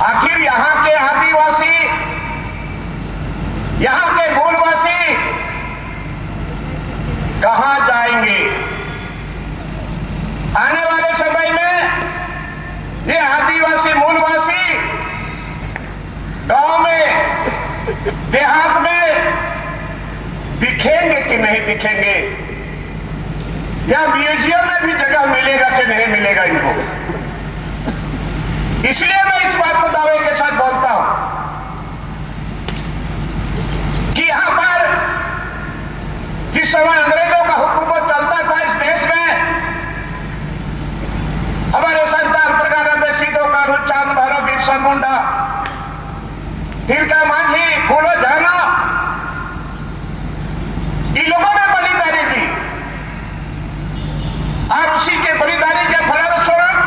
आखिर यहाँ के आदिवासी, यहाँ के मूलवासी कहां जाएंगे? आने वाले समय में ये आदिवासी मूलवासी गांव में, देहात में दिखेंगे कि नहीं दिखेंगे? या म्यूजियम में भी जगह मिलेगा कि नहीं मिलेगा इनको? इसलिए मैं इस बात को दावे के साथ बोलता हूं कि यहां पर जिस समय अंग्रेजों का हुकूमत चलता था इस देश में, हमारे संतान प्रकार में सीधो कानू, चांद भैरव, बिरसा मुंडा, तिलका मांझी, फूलो झाना, इन लोगों ने बलिदानी दी और उसी के बलिदानी के फलस्वरूप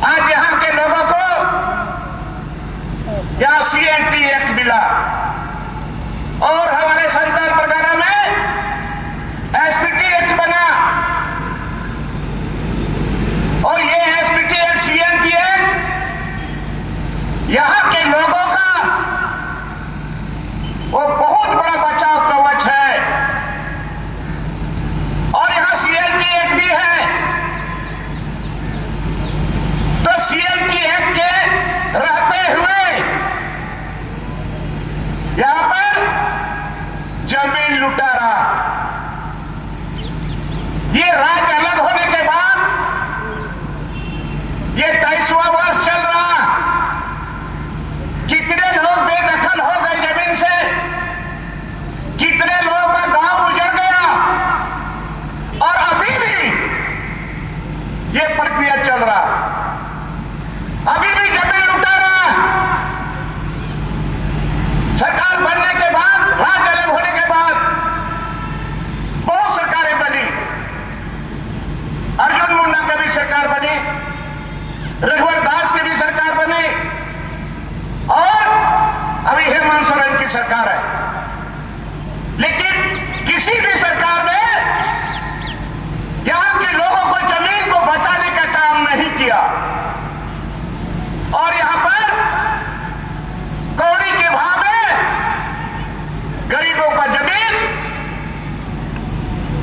आज यहां के लोगों को यहां CNT एक्ट मिला और हमारे संतान परगना में SPT एक्ट बना और ये SPT एक्ट, CNT एक्ट यहां के लोगों का वो बहुत बड़ा बचाव कवच है। और यहां CNT एक्ट भी है, तो CNT एक्ट के रहते हुए यहां पर जमीन लुटारा, ये राज्य अलग होने के बाद ये 23वां वर्ष चल रहा, कितने लोग बेदखल हो गए जमीन से, कितने लोगों का गांव उजड़ गया और अभी भी ये प्रक्रिया चल रहा, अभी भी जमीन लुटा रहा। सरकार बनने के बाद, राज्य अलग होने के बाद बहुत सरकारें बनी, अर्जुन मुंडा की भी सरकार बनी, रघुवर दास की भी सरकार बनी और अभी हेमंत सोरेन की सरकार है। लेकिन किसी भी सरकार ने यहां के लोगों को जमीन को बचाने का काम नहीं किया और यहां पर कौड़ी के भाव में गरीबों का जमीन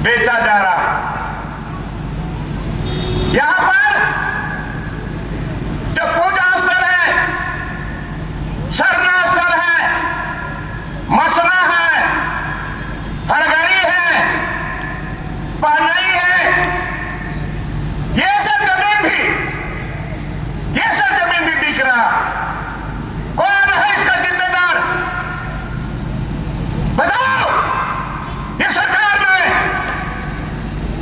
बेचा जा रहा है। यहां पर जो पूजा स्थल है, सरना स्थल है, मसना है, हरगरी है, पहनई है, ये सब जमीन भी बिक रहा। कौन है इसका जिम्मेदार? बताओ, ये सरकार में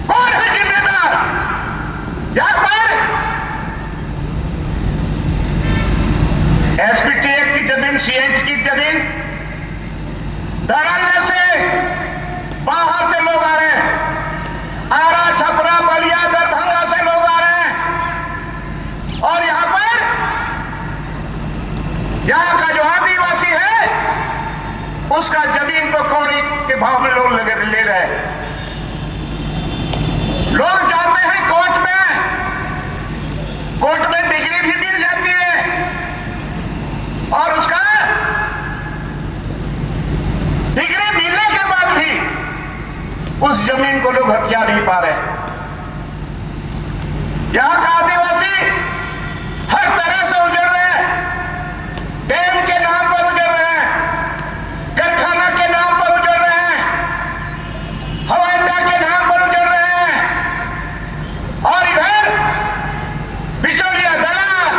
कौन है जिम्मेदार? यहां पर SPT एक्ट की जमीन, CNT की जमीन धड़ल्ले से बाहर से लोग आ रहे हैं, आरा, छपरा, बलिया, दरभंगा से लोग आ रहे हैं और यहां पर यहां का जो आदिवासी है उसका जमीन को कौड़ी के भाव में लोग ले रहे हैं। लोग जाते हैं कोर्ट में डिग्री भी मिल जाती है और उसका डिग्री मिलने के बाद भी उस जमीन को लोग हथिया नहीं पा रहे। यहां का आदिवासी हर तरह से उजड़ रहे हैं, डैम के नाम पर उजड़ रहे हैं, कारखाना के नाम पर उजड़ रहे हैं, हवाई अड्डा के नाम पर उजड़ रहे हैं और इधर बिचौलिया दलाल,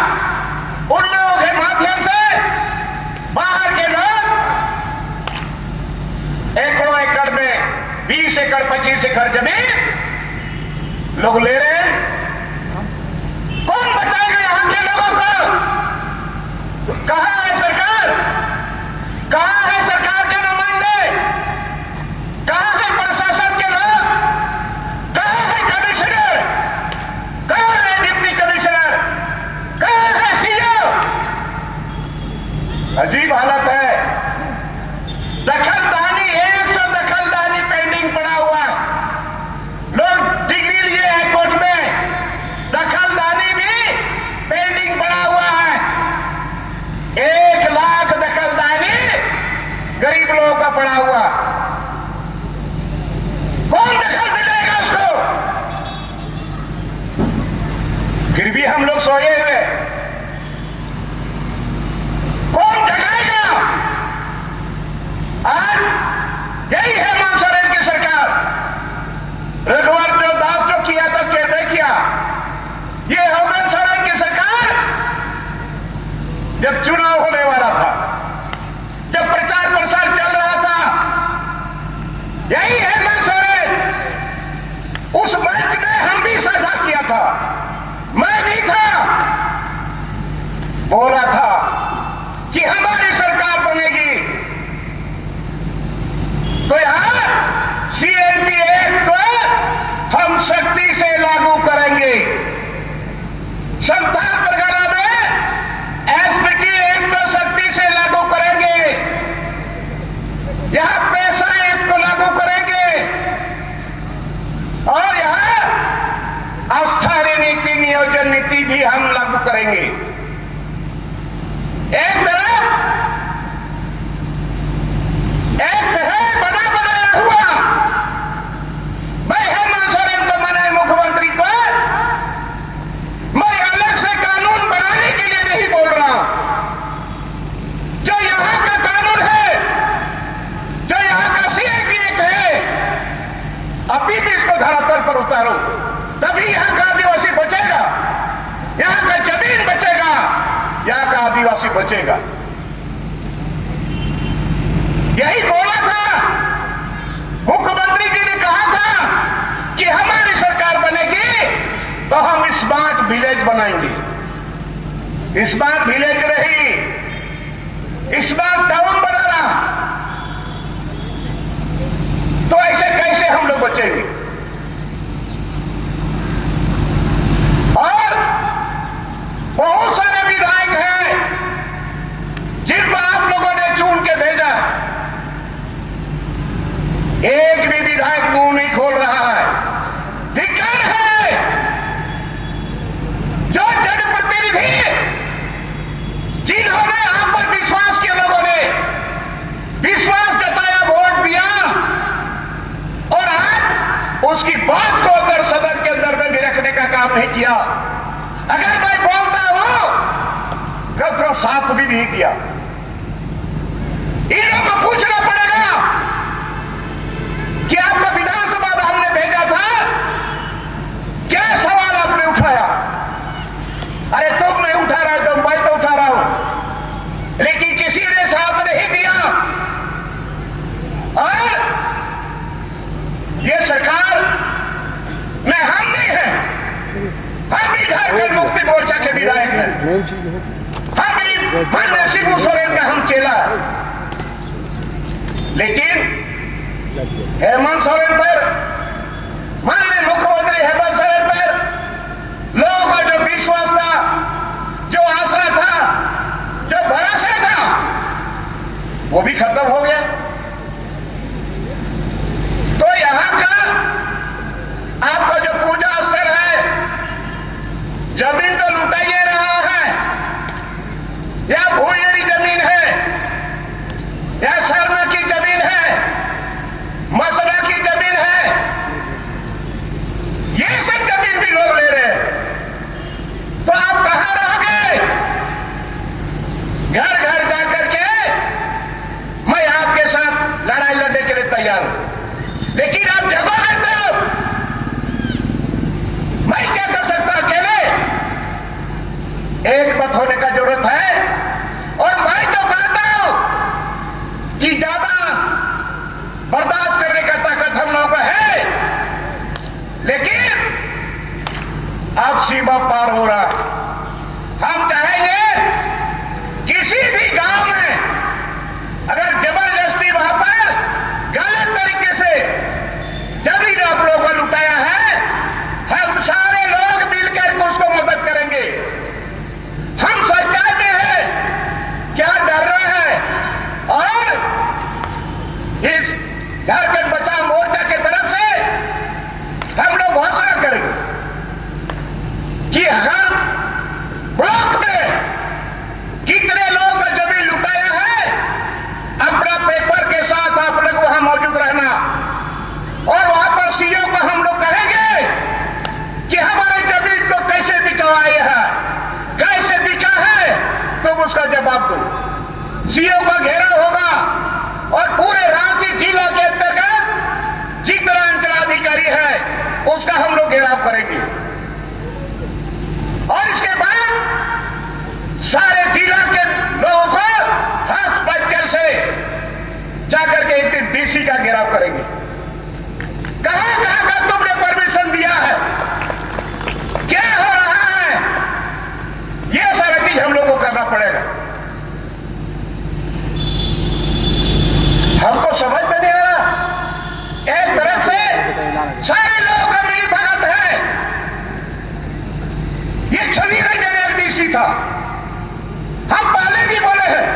उन लोगों के माध्यम से बाहर के लोग एकड़ों एकड़ में 20 एकड़ 25 एकड़ जमीन लोग ले रहे हैं। कौन बचाएगा यहां के लोगों को? कहां है सरकार? कहां है सरकार के नुमाइंदे? कहां है प्रशासन के लोग? कहां है कमिश्नर? कहां है डिप्टी कमिश्नर? कहां है CEO? अजीब हालत है। दखलदानी, 100 दखलदानी पेंडिंग पड़ा हुआ है। लोग डिग्री लिए हैं कोर्ट में, दखलदानी भी पेंडिंग पड़ा हुआ करेंगे। एक है बना बनाया हुआ, मैं हेमंत सोरेन को मनाए मुख्यमंत्री को, मैं अलग से कानून बनाने के लिए नहीं बोल रहा हूं। जो यहां का कानून है, जो यहां का सीए एक्ट है, अभी भी इसको धरातल पर उतारो, तभी यहां का आदिवासी बचेगा, यहां का जमीन बचेगा, यहां का आदिवासी बचेगा। यही बोला था, मुख्यमंत्री जी ने कहा था कि हमारी सरकार बनेगी तो हम स्मार्ट विलेज बनाएंगे। स्मार्ट विलेज रही, स्मार्ट टाउन बनाना, तो ऐसे कैसे हम लोग बचेंगे? और बहुत सारे विधायक हैं जिनको आप लोगों ने चुन के भेजा, एक भी विधायक मुंह नहीं खोल रहा है। धिक्कार है जो जनप्रतिनिधि जिन्होंने आप पर विश्वास किया, लोगों ने विश्वास जताया, वोट दिया, और आज उसकी बात को अगर सदन के अंदर में भी रखने का काम नहीं किया। अगर मैं बोलता हूं तो साथ भी नहीं दिया। इन लोगों को पूछना पड़ेगा कि आपको विधानसभा में हमने भेजा था, क्या सवाल आपने उठाया? अरे तुम नहीं उठा रहे, तो मैं तो उठा रहा हूं, लेकिन किसी ने साथ नहीं दिया। और ये सरकार में हम नहीं है, हम ही झारखंड मुक्ति मोर्चा के विधायक हैं, हम ही माननीय शिबू सोरेन का हम चेला है। लेकिन हेमंत सोरेन पर, माननीय मुख्यमंत्री हेमंत सोरेन पर लोगों का जो विश्वास था, जो आशा था, जो भरोसा था, वो भी खत्म हो गया। तो यहां का आपका जो पूजा स्थल है, जमीन तो लुटा ही रहा है, या भूयरी जमीन है, या शर्मा की जमीन है, मसला की जमीन है, ये सब जमीन भी लोग ले रहे हैं। तो आप कहां रहोगे? घर घर जाकर के मैं आपके साथ लड़ाई लड़ने के लिए तैयार हूं, लेकिन आप जगोगे तो मैं क्या कर सकता अकेले? एक मत होने का जरूरत है। और मैं तो कहता हूं कि ज्यादा बर्दाश्त करने का ताकत हम लोगों को है, लेकिन अब सीमा पार हो रहा। हम चाहेंगे किसी भी गांव में अगर जबरदस्ती वहां पर गलत तरीके से जमीन आप लोगों को लुटाया है, हम सारे लोग मिलकर उसको मदद करेंगे। हम सच्चाई में है, क्या डर रहे हैं? और इस झारखंड बचाओ मोर्चा की तरफ से हम लोग घोषणा करेंगे कि हर ब्लॉक में कितने लोगों का जमीन लुटाया है, अपना पेपर के साथ आप लोग वहां मौजूद रहना। और वहां पर सीओ को हम लोग कहेंगे कि हमारे जमीन को कैसे बिकवाए है, कैसे बिका है, तुम उसका जवाब दो। सीओ का घेरा होगा और पूरे रांची जिला के अंतर्गत जितना अंचलाधिकारी है उसका हम लोग घेराव करेंगे। और इसके बाद सारे जिला के लोगों को हॉस्पिटल से जाकर के एक दिन डीसी का घेराव करेंगे। कहां कहां का तुमने परमिशन दिया है, क्या हो रहा है, यह सारा चीज हम लोगों को करना पड़ेगा। हमको समझ में नहीं आ रहा। एक तरफ से सारे लोगों का मिली भगत है, ये छवि रंजन डीसी था, हम पहले भी बोले हैं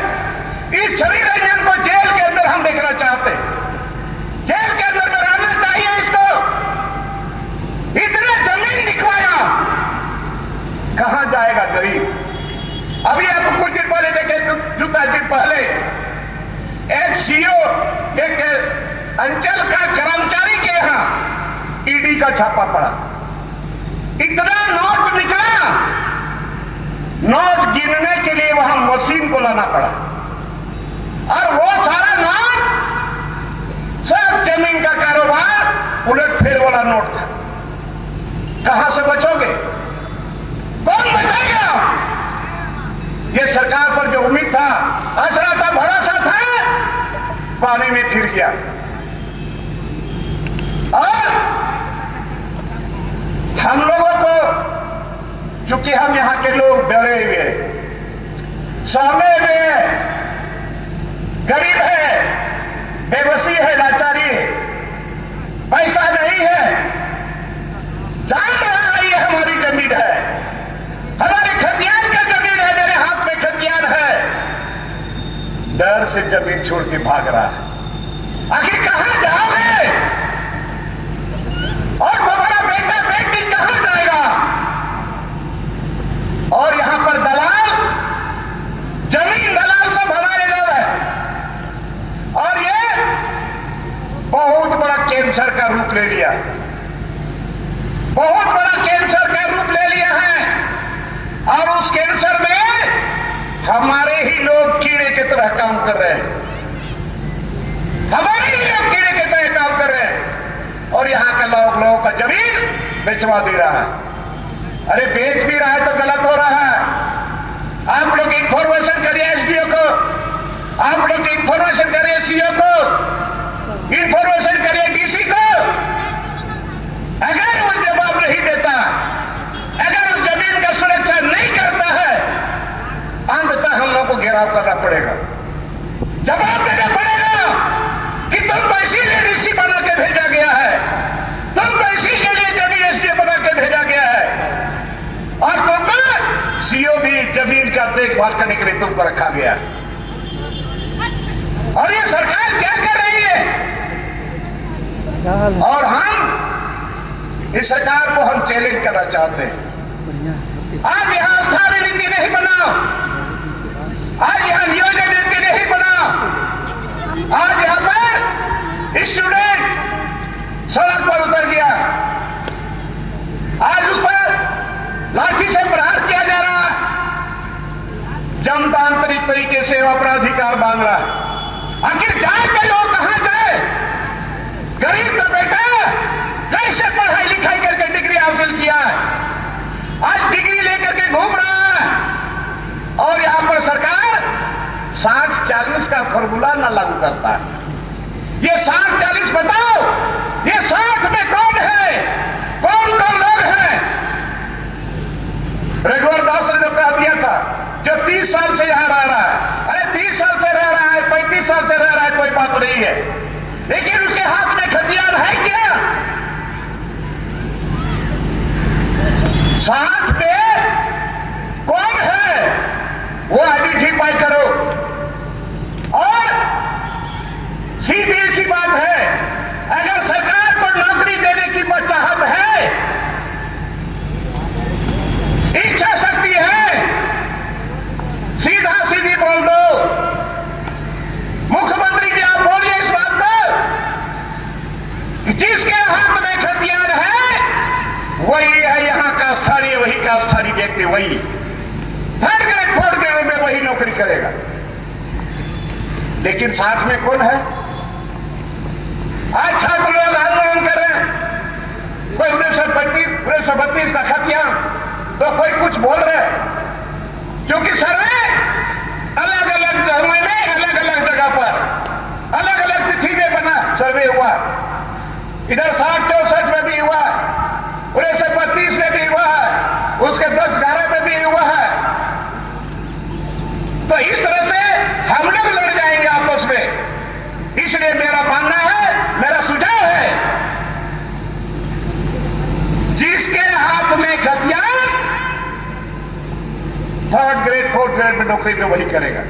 इस छवि रंजन को जेल के अंदर हम देखना चाहते हैं, जेल के अंदर में रहना चाहिए इसको। इतना जमीन लिखवाया, कहां जाएगा गरीब? अभी आप कुछ दिन पहले देखे, जूता दिन पहले एक सीओ, एक अंचल का कर्मचारी के यहां ईडी का छापा पड़ा। इतना नोट निकला, नोट गिनने के लिए वहां मशीन को लाना पड़ा, और वो सारा नोट सब जमीन का कारोबार उलट फेर वाला नोट था। कहां से बचोगे? कौन बचाएगा? ये सरकार पर जो उम्मीद था, आसरा था, भरोसा था, पानी में फिर गया। और हम लोगों को, चूंकि हम यहां के लोग डरे हुए, सहमे हुए, गरीब है, बेबसी है, लाचारी है, पैसा नहीं है, जान रहा है ये हमारी जमीन है, हमारे खतियान का जमीन है, मेरे हाथ में खतियान है, डर से जमीन छोड़ के भाग रहा है। आखिर कहां जाओगे? और तुम्हारा बेटा बेटी कहां जाएगा? और यहां पर दलाल, जमीन दलाल सब हमारे लोग हैं, और ये बहुत बड़ा कैंसर का रूप ले लिया, बहुत बड़ा कैंसर का रूप ले लिया है। और उस कैंसर में हमारे ही लोग कीड़े की तरह काम कर रहे हैं, हमारे ही लोग कीड़े की तरह काम कर रहे हैं, और यहां के लोगों का जमीन बेचवा दे रहा है। अरे बेच भी रहा है तो गलत हो रहा है। आप लोग इंफॉर्मेशन करिए एसडीओ को, आप लोग इंफॉर्मेशन करिए सीओ को, इंफॉर्मेशन करिए डीसी को। अगर वो जवाब नहीं देता, अगर उस जमीन का सुरक्षा नहीं करता है, अंततः हम लोग को घेराव करना पड़ेगा, जवाब देना पड़ेगा कि तुमको इसीलिए डीसी बना के भेजा गया है, तुमको इसी के लिए जमीन एसडीओ बना के भेजा गया है, और तुमको सीओ भी जमीन का देखभाल करने के लिए तुमको रखा गया। और ये सरकार क्या कर रही है? और हम इस सरकार को हम चैलेंज करना चाहते हैं। आज यहां सारी नीति नहीं बनाओ, आज यहां नियोजन नीति नहीं बनाओ, आज यहां पर स्टूडेंट सड़क पर उतर गया, आज उस पर लाठी से प्रहार किया जा रहा है, जनतांत्रिक तरीके से वो अपना अधिकार मांग रहा है। आखिर जाए के लोग कहां जाए? गरीब का बेटा कैसे पढ़ाई लिखाई करके डिग्री हासिल किया है, आज डिग्री लेकर के घूम रहा है, और यहां पर सरकार 60-40 का फॉर्मूला ना लागू करता है। ये 60-40 बताओ, ये 60 में कौन है, कौन कौन लोग हैं? रघुवर दास ने जो कह दिया था, जो 30 साल से यहां रह रहा है, अरे 30 साल से रह रहा है, 35 साल से रह रहा है, कोई बात नहीं है, लेकिन उसके हाथ में खतियान है क्या? 60 पे कौन है वो आइडेंटिफाई करो। और सीधी सी बात है, अगर सरकार को नौकरी देने की चाहत है, इच्छा शक्ति है, सीधा सीधी बोल दो। मुख्यमंत्री जी आप बोलिए इस बात को, जिसके हाथ में खतियान है वही है यहां का स्थानीय, वही का स्थानीय व्यक्ति, वही थर्ड ग्रेड फोर्थ ग्रेड में वही नौकरी करेगा। लेकिन साथ में कौन है? आज छात्र लोग आंदोलन कर रहे हैं, कोई 1932 का खतियान, तो कोई कुछ बोल रहे हैं, क्योंकि सर्वे अलग अलग समय में अलग अलग जगह पर अलग अलग तिथि में बना सर्वे हुआ। इधर 60-64 में भी हुआ, 1932 में भी हुआ है, उसके 10-11 में भी हुआ है। तो इस तरह से हम लोग लड़ जाएंगे आपस में। इसलिए मेरा मानना है, मेरा सुझाव है, जिसके हाथ में खतियान, थर्ड ग्रेड फोर्थ ग्रेड में नौकरी में वही करेगा।